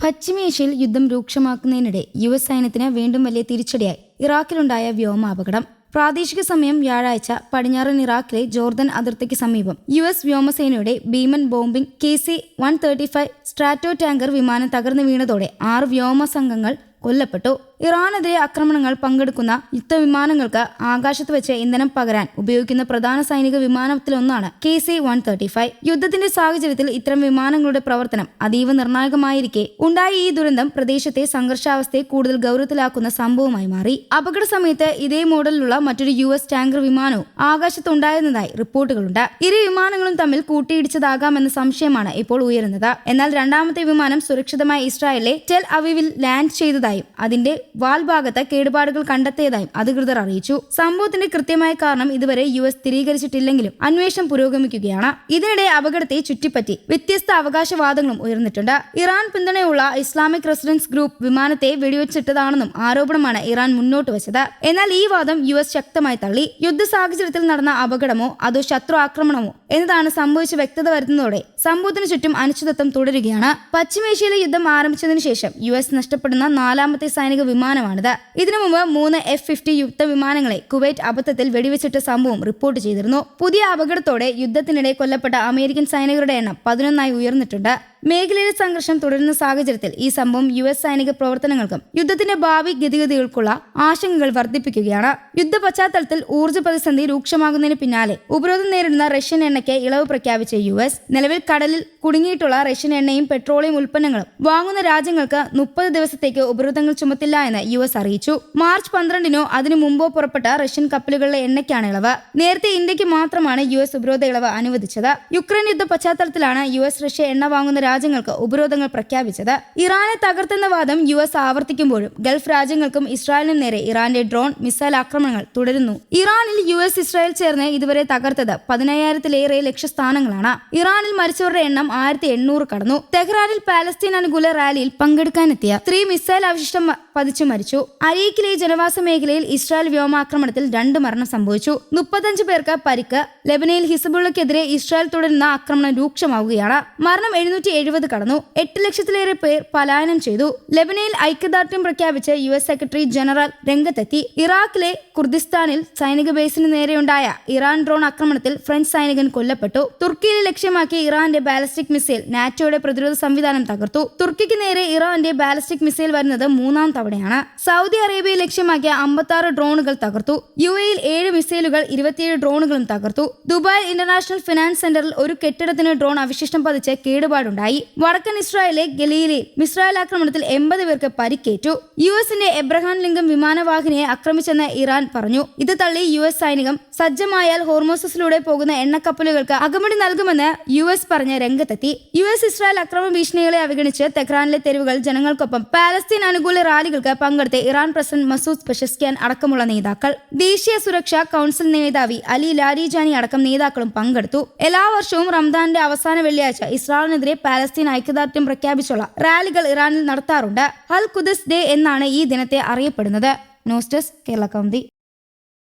പശ്ചിമേഷ്യയിൽ യുദ്ധം രൂക്ഷമാക്കുന്നതിനിടെ US സൈന്യത്തിന് വീണ്ടും വലിയ തിരിച്ചടിയായി ഇറാഖിലുണ്ടായ വ്യോമാപകടം. പ്രാദേശിക സമയം വ്യാഴാഴ്ച പടിഞ്ഞാറൻ ഇറാഖിലെ ജോർദൻ അതിർത്തിക്ക് സമീപം US വ്യോമസേനയുടെ ഭീമൻ ബോംബിംഗ് KC-135 സ്ട്രാറ്റോ ടാങ്കർ വിമാനം തകർന്നു വീണതോടെ 6 വ്യോമ സംഘങ്ങൾ കൊല്ലപ്പെട്ടു. ഇറാനെതിരെ ആക്രമണങ്ങൾ പങ്കെടുക്കുന്ന യുദ്ധവിമാനങ്ങൾക്ക് ആകാശത്ത് വെച്ച് ഇന്ധനം പകരാൻ ഉപയോഗിക്കുന്ന പ്രധാന സൈനിക വിമാനത്തിലൊന്നാണ് KC-135. യുദ്ധത്തിന്റെ സാഹചര്യത്തിൽ ഇത്തരം വിമാനങ്ങളുടെ പ്രവർത്തനം അതീവ നിർണായകമായിരിക്കെ ഉണ്ടായ ഈ ദുരന്തം പ്രദേശത്തെ സംഘർഷാവസ്ഥയെ കൂടുതൽ ഗൗരവത്തിലാക്കുന്ന സംഭവമായി മാറി. അപകട സമയത്ത് ഇതേ മോഡലിലുള്ള മറ്റൊരു US ടാങ്കർ വിമാനവും ആകാശത്തുണ്ടായിരുന്നതായി റിപ്പോർട്ടുകളുണ്ട്. ഇരു വിമാനങ്ങളും തമ്മിൽ കൂട്ടിയിടിച്ചതാകാമെന്ന സംശയമാണ് ഇപ്പോൾ ഉയരുന്നത്. എന്നാൽ രണ്ടാമത്തെ വിമാനം സുരക്ഷിതമായി ഇസ്രായേലിലെ ടെൽ അവീവിൽ ലാൻഡ് ചെയ്തതായും അതിന്റെ വാൽ ഭാഗത്ത് കേടുപാടുകൾ കണ്ടെത്തിയതായും അധികൃതർ അറിയിച്ചു. സംഭവത്തിന്റെ കൃത്യമായ കാരണം ഇതുവരെ US സ്ഥിരീകരിച്ചിട്ടില്ലെങ്കിലും അന്വേഷണം പുരോഗമിക്കുകയാണ്. ഇതിനിടെ അപകടത്തെ ചുറ്റിപ്പറ്റി വ്യത്യസ്ത അവകാശവാദങ്ങളും ഉയർന്നിട്ടുണ്ട്. ഇറാൻ പിന്തുണയുള്ള ഇസ്ലാമിക് റെസിഡൻസ് ഗ്രൂപ്പ് വിമാനത്തെ വെടിവെച്ചിട്ടതാണെന്നും ആരോപണമാണ് ഇറാൻ മുന്നോട്ട് വെച്ചത്. എന്നാൽ ഈ വാദം US ശക്തമായി തള്ളി. യുദ്ധ സാഹചര്യത്തിൽ നടന്ന അപകടമോ അതോ ശത്രു ആക്രമണമോ എന്നതാണ് സംഭവിച്ച വ്യക്തത വരുന്നതോടെ സംഭവത്തിന് ചുറ്റും അനിശ്ചിതത്വം തുടരുകയാണ്. പശ്ചിമേഷ്യയിലെ യുദ്ധം ആരംഭിച്ചതിനു ശേഷം US നഷ്ടപ്പെടുന്ന 4ാമത്തെ സൈനിക വിമാനമാണിത്. ഇതിനു മുമ്പ് 3 F-50 യുദ്ധവിമാനങ്ങളെ കുവൈറ്റ് അബദ്ധത്തിൽ വെടിവെച്ചിട്ട സംഭവം റിപ്പോർട്ട് ചെയ്തിരുന്നു. പുതിയ അപകടത്തോടെ യുദ്ധത്തിനിടെ കൊല്ലപ്പെട്ട അമേരിക്കൻ സൈനികരുടെ എണ്ണം 11 ഉയർന്നിട്ടുണ്ട്. മേഖലയിലെ സംഘർഷം തുടരുന്ന സാഹചര്യത്തിൽ ഈ സംഭവം US സൈനിക പ്രവർത്തനങ്ങൾക്കും യുദ്ധത്തിന്റെ ഭാവി ഗതിഗതികൾക്കുള്ള ആശങ്കകൾ വർദ്ധിപ്പിക്കുകയാണ്. യുദ്ധ പശ്ചാത്തലത്തിൽ ഊർജ്ജ പ്രതിസന്ധി രൂക്ഷമാകുന്നതിന് പിന്നാലെ ഉപരോധം നേരിടുന്ന റഷ്യൻ എണ്ണയ്ക്ക് ഇളവ് പ്രഖ്യാപിച്ച US നിലവിൽ കടലിൽ കുടുങ്ങിയിട്ടുള്ള റഷ്യൻ എണ്ണയും പെട്രോളിയം ഉൽപ്പന്നങ്ങളും വാങ്ങുന്ന രാജ്യങ്ങൾക്ക് 30 ദിവസത്തേക്ക് ഉപരോധങ്ങൾ ചുമത്തില്ല എന്ന് US അറിയിച്ചു. മാർച്ച് 12-നോ അതിനു മുമ്പോ പുറപ്പെട്ട റഷ്യൻ കപ്പലുകളിലെ എണ്ണയ്ക്കാണ് ഇളവ്. നേരത്തെ ഇന്ത്യക്ക് മാത്രമാണ് US ഉപരോധ ഇളവ് അനുവദിച്ചത്. യുക്രൈൻ യുദ്ധ പശ്ചാത്തലത്തിലാണ് US റഷ്യ എണ്ണ വാങ്ങുന്ന രാജ്യങ്ങൾക്ക് ഉപരോധങ്ങൾ പ്രഖ്യാപിച്ചത്. ഇറാനെ തകർത്തെന്ന വാദം US ആവർത്തിക്കുമ്പോഴും ഗൾഫ് രാജ്യങ്ങൾക്കും ഇസ്രായേലിനും നേരെ ഇറാന്റെ ഡ്രോൺ മിസൈൽ ആക്രമണങ്ങൾ തുടരുന്നു. ഇറാനിൽ US ഇസ്രായേൽ ചേർന്ന് ഇതുവരെ തകർത്തത് 15,000-ലേറെ ലക്ഷ്യസ്ഥാനങ്ങളാണ്. ഇറാനിൽ മരിച്ചവരുടെ എണ്ണം 1800 കടന്നു. തെഹ്റാനിൽ പാലസ്തീൻ അനുകൂല റാലിയിൽ പങ്കെടുക്കാനെത്തിയ സ്ത്രീ മിസൈൽ അവശിഷ്ടം പതിച്ചു മരിച്ചു. അരീക്കിലെ ജനവാസ മേഖലയിൽ ഇസ്രായേൽ വ്യോമാക്രമണത്തിൽ 2 മരണം സംഭവിച്ചു. 35 പേർക്ക് പരിക്ക്. ലെബനനിൽ ഹിസ്ബുള്ളക്കെതിരെ ഇസ്രായേൽ തുടരുന്ന ആക്രമണം രൂക്ഷമാവുകയാണ്. മരണം 770 കടന്നു. 8 ലക്ഷത്തിലേറെ പേർ പലായനം ചെയ്തു. ലെബനനിൽ ഐക്യദാർഢ്യം പ്രഖ്യാപിച്ച് US സെക്രട്ടറി ജനറൽ രംഗത്തെത്തി. ഇറാഖിലെ കുർദിസ്ഥാനിൽ സൈനിക ബേസിന് നേരെയുണ്ടായ ഇറാൻ ഡ്രോൺ ആക്രമണത്തിൽ ഫ്രഞ്ച് സൈനികൻ കൊല്ലപ്പെട്ടു. തുർക്കിയെ ലക്ഷ്യമാക്കി ഇറാന്റെ ബാലിസ്റ്റിക് മിസൈൽ നാറ്റോയുടെ പ്രതിരോധ സംവിധാനം തകർത്തു. തുർക്കിക്ക് നേരെ ഇറാന്റെ ബാലിസ്റ്റിക് മിസൈൽ വരുന്നത് 3ാം തവണയാണ്. സൗദി അറേബ്യയെ ലക്ഷ്യമാക്കിയ 56 ഡ്രോണുകൾ തകർത്തു. UAEയിൽ 7 മിസൈലുകൾ 27 ഡ്രോണുകളും തകർത്തു. ദുബായ് ഇന്റർനാഷണൽ ഫിനാൻസ് സെന്ററിൽ ഒരു കെട്ടിടത്തിന് ഡ്രോൺ അവശിഷ്ടം പതിച്ച് കേടുപാടുണ്ടായി. വടക്കൻ ഇസ്രായേലിലെ ഗലീലയിൽ മിസൈൽ ആക്രമണത്തിൽ 80 പേർക്ക് പരിക്കേറ്റു. USന്റെ എബ്രഹാം ലിങ്കൻ വിമാനവാഹിനിയെ ആക്രമിച്ചെന്ന് ഇറാൻ പറഞ്ഞു. ഇത് തള്ളി US സൈനികം സജ്ജമായാൽ ഹോർമോസസിലൂടെ പോകുന്ന എണ്ണക്കപ്പലുകൾക്ക് അകമടി നൽകുമെന്ന് US പറഞ്ഞ് രംഗത്തെത്തി. US ഇസ്രായേൽ അക്രമ ഭീഷണികളെ അവഗണിച്ച് തെഹ്റാനിലെ തെരുവുകൾ ജനങ്ങൾക്കൊപ്പം പാലസ്തീൻ അനുകൂല റാലികൾക്ക് പങ്കെടുത്ത ഇറാൻ പ്രസിഡന്റ് മസൂദ് പെഷസ്കിയാൻ അടക്കമുള്ള നേതാക്കൾ, ദേശീയ സുരക്ഷാ കൗൺസിൽ മേധാവി അലി ലാരിജാനി അടക്കം നേതാക്കളും പങ്കെടുത്തു. എല്ലാ വർഷവും റംദാന്റെ അവസാന വെള്ളിയാഴ്ച ഇസ്രായേലിനെതിരെ പാലസ്തീൻ ഐക്യദാർഢ്യം പ്രഖ്യാപിച്ചുള്ള റാലികൾ ഇറാനിൽ നടത്താറുണ്ട്. അൽ ഖുദ്സ് ഡേ എന്നാണ് ഈ ദിനത്തെ അറിയപ്പെടുന്നത്. News desk Kerala Kaumudi.